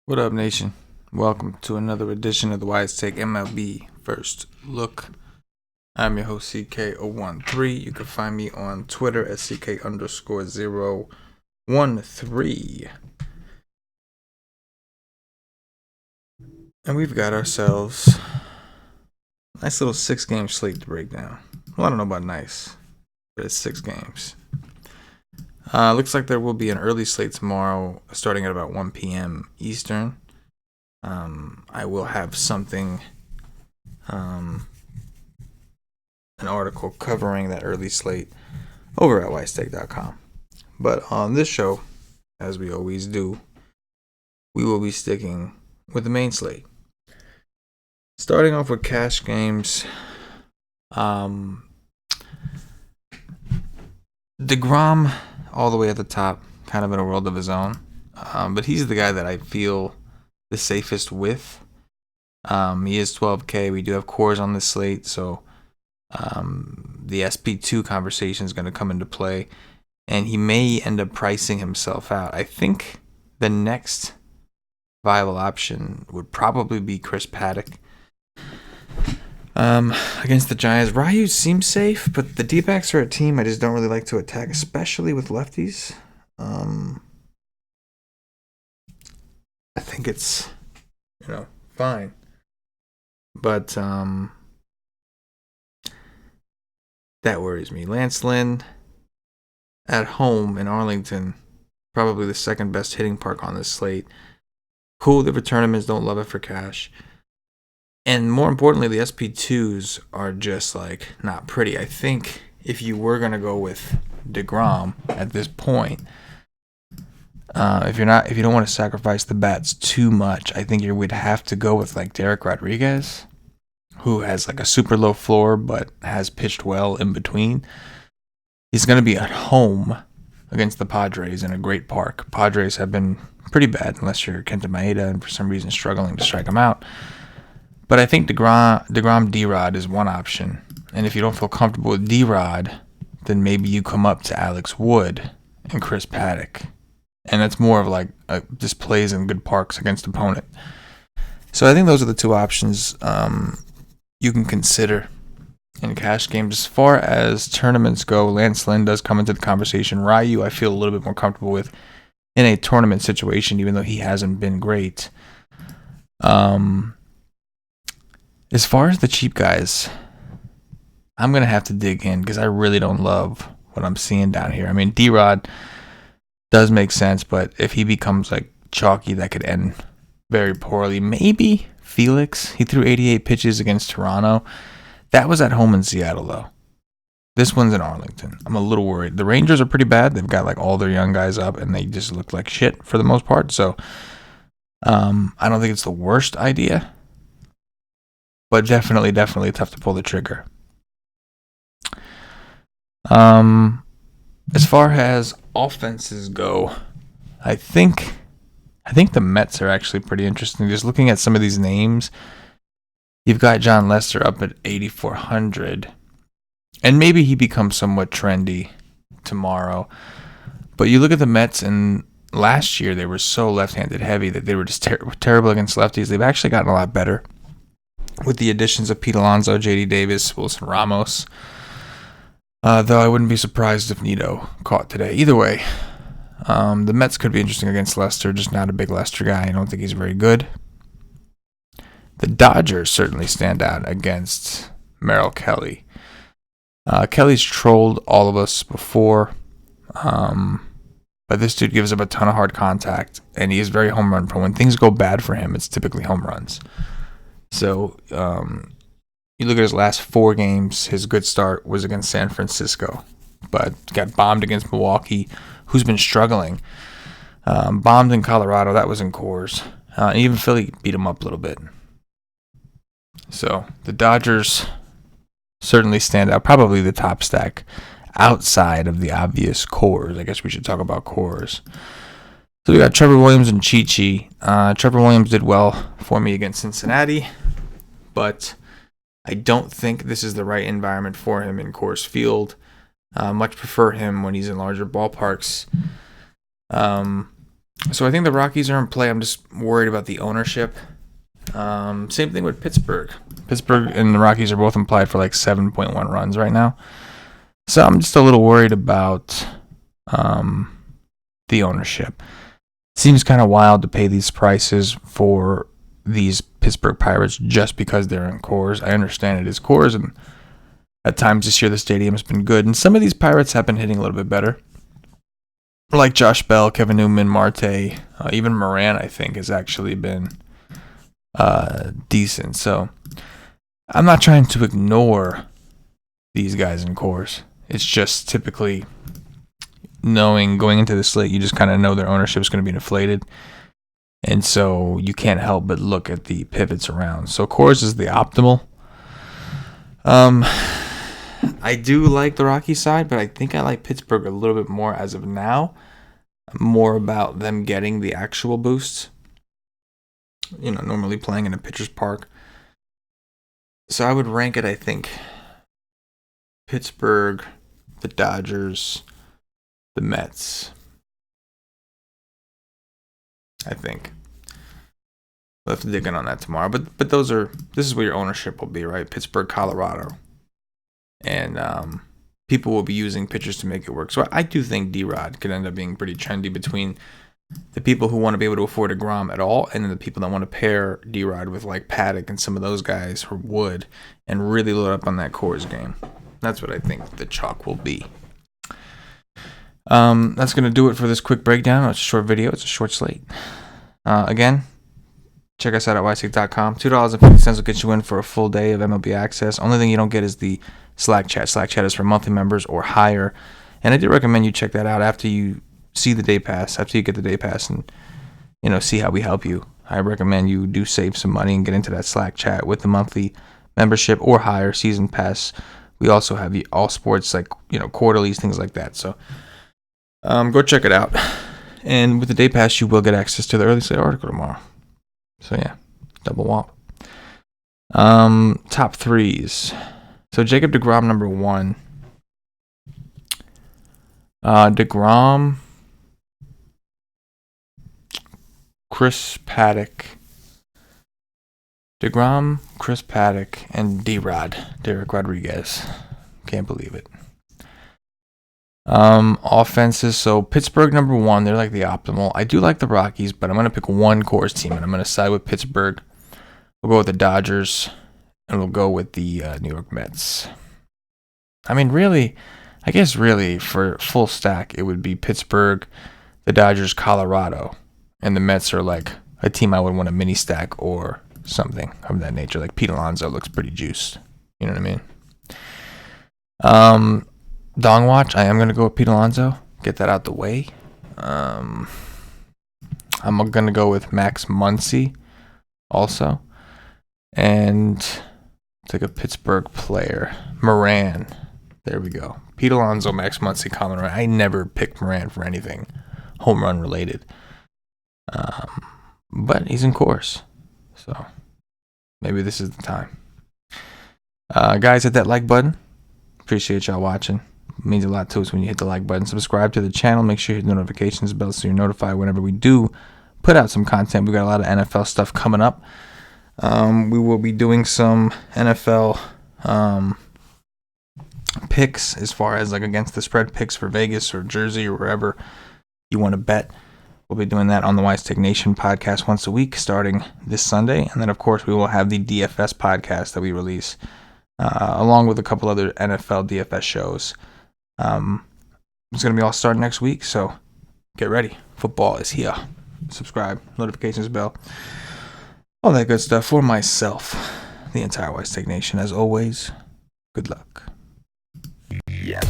What up, nation? Welcome to another edition of the Wise Take MLB First Look. I'm your host, CK013. You can find me on Twitter at CK_013. And we've got ourselves a nice little 6-game slate to break down. Well, I don't know about nice, but it's 6 games. Looks like there will be an early slate tomorrow starting at about 1 p.m. Eastern. I will have something, an article covering that early slate over at wisetake.com. But on this show, as we always do, we will be sticking with the main slate. Starting off with cash games, DeGrom all the way at the top, kind of in a world of his own. But he's the guy that I feel the safest with. He is 12K. We do have cores on this slate, so the SP2 conversation is going to come into play, and he may end up pricing himself out. I think the next viable option would probably be Chris Paddock against the Giants. Ryu seems safe, but the D-backs are a team I just don't really like to attack, especially with lefties. I think it's, fine. But that worries me. Lance Lynn at home in Arlington, probably the second best hitting park on this slate. Cool, the tournaments, don't love it for cash. And more importantly, the SP2s are just not pretty. I think if you were going to go with DeGrom at this point, if you don't want to sacrifice the bats too much, I think you would have to go with Derek Rodriguez, who has a super low floor but has pitched well in between. He's going to be at home against the Padres in a great park. Padres have been pretty bad unless you're Kenta Maeda and for some reason struggling to strike him out. But I think DeGrom D-Rod is one option. And if you don't feel comfortable with D-Rod, then maybe you come up to Alex Wood and Chris Paddock. And that's more of just plays in good parks against opponent. So I think those are the two options you can consider in cash games. As far as tournaments go, Lance Lynn does come into the conversation. Ryu, I feel a little bit more comfortable with in a tournament situation, even though he hasn't been great. As far as the cheap guys, I'm going to have to dig in because I really don't love what I'm seeing down here. I mean, D-Rod does make sense, but if he becomes chalky, that could end very poorly. Maybe Felix. He threw 88 pitches against Toronto. That was at home in Seattle, though. This one's in Arlington. I'm a little worried. The Rangers are pretty bad. They've got all their young guys up, and they just look like shit for the most part. So I don't think it's the worst idea, but definitely tough to pull the trigger. As far as offenses go, I think the Mets are actually pretty interesting. Just looking at some of these names, you've got John Lester up at 8,400, and maybe he becomes somewhat trendy tomorrow. But you look at the Mets, and last year they were so left-handed heavy that they were just terrible against lefties. They've actually gotten a lot better with the additions of Pete Alonso, J.D. Davis, Wilson Ramos. Though I wouldn't be surprised if Nito caught today. Either way, the Mets could be interesting against Lester. Just not a big Lester guy. I don't think he's very good. The Dodgers certainly stand out against Merrill Kelly. Kelly's trolled all of us before, but this dude gives up a ton of hard contact, and he is very home run prone. When things go bad for him, it's typically home runs. So you look at his last 4 games, his good start was against San Francisco, but got bombed against Milwaukee, who's been struggling. Bombed in Colorado, that was in cores. Even Philly beat him up a little bit. So the Dodgers certainly stand out, probably the top stack outside of the obvious cores. I guess we should talk about cores. So we got Trevor Williams and Chi-Chi. Trevor Williams did well for me against Cincinnati, but I don't think this is the right environment for him in Coors Field. Much prefer him when he's in larger ballparks. So I think the Rockies are in play. I'm just worried about the ownership. Same thing with Pittsburgh. Pittsburgh and the Rockies are both implied for like 7.1 runs right now. So I'm just a little worried about the ownership. Seems kind of wild to pay these prices for these Pittsburgh Pirates just because they're in Coors. I understand it is Coors, and at times this year the stadium has been good, and some of these Pirates have been hitting a little bit better. Like Josh Bell, Kevin Newman, Marte, even Moran, I think, has actually been decent. So I'm not trying to ignore these guys in Coors. It's just typically going into the slate, you just kind of know their ownership is going to be inflated. And so you can't help but look at the pivots around. So Coors is the optimal. I do like the Rocky side, but I think I like Pittsburgh a little bit more as of now. More about them getting the actual boosts. Normally playing in a pitcher's park. So I would rank it, I think, Pittsburgh, the Dodgers, the Mets. I think. We'll have to dig in on that tomorrow. But this is where your ownership will be, right? Pittsburgh, Colorado. And people will be using pitchers to make it work. So I do think D-Rod could end up being pretty trendy between the people who want to be able to afford a Grom at all, and then the people that want to pair D-Rod with like Paddock and some of those guys, or Wood, and really load up on that Coors game. That's what I think the chalk will be. That's going to do it for this quick breakdown. It's a short video. It's a short slate. Again, check us out at ysig.com. $2.50 will get you in for a full day of MLB access. Only thing you don't get is the Slack chat. Slack chat is for monthly members or higher. And I do recommend you check that out after you see the day pass, after you get the day pass, and see how we help you. I recommend you do save some money and get into that Slack chat with the monthly membership or higher season pass. We also have the all sports, like quarterlies, things like that. So go check it out. And with the day pass, you will get access to the early slate article tomorrow. So yeah, double womp. Top threes. So Jacob deGrom number 1. deGrom, Chris Paddock, deGrom, Chris Paddock, and D-Rod, Derek Rodriguez. Can't believe it. Offenses. So Pittsburgh number 1. They're like the optimal. I do like the Rockies, but I'm gonna pick one Coors team, and I'm gonna side with Pittsburgh. We'll go with the Dodgers, and we'll go with the New York Mets. I mean, really, I guess really for full stack, it would be Pittsburgh, the Dodgers, Colorado, and the Mets are like a team I would want a mini stack or something of that nature. Like Pete Alonso looks pretty juiced. You know what I mean? Dong watch. I am going to go with Pete Alonso. Get that out the way. I'm going to go with Max Muncy also. And take a Pittsburgh player. Moran. There we go. Pete Alonso, Max Muncy, Colin Moran. I never picked Moran for anything home run related. But he's in Coors. So maybe this is the time. Guys, hit that like button. Appreciate y'all watching. It means a lot to us when you hit the like button. Subscribe to the channel. Make sure you hit the notifications bell so you're notified whenever we do put out some content. We got a lot of NFL stuff coming up. We will be doing some NFL picks as far as like against the spread picks for Vegas or Jersey or wherever you want to bet. We'll be doing that on the Wise Take Nation podcast once a week starting this Sunday. And then, of course, we will have the DFS podcast that we release along with a couple other NFL DFS shows. It's going to be all starting next week, so get ready. Football is here. Subscribe, notifications bell, all that good stuff. For myself, the entire Wise Take Nation, as always, good luck. Yeah.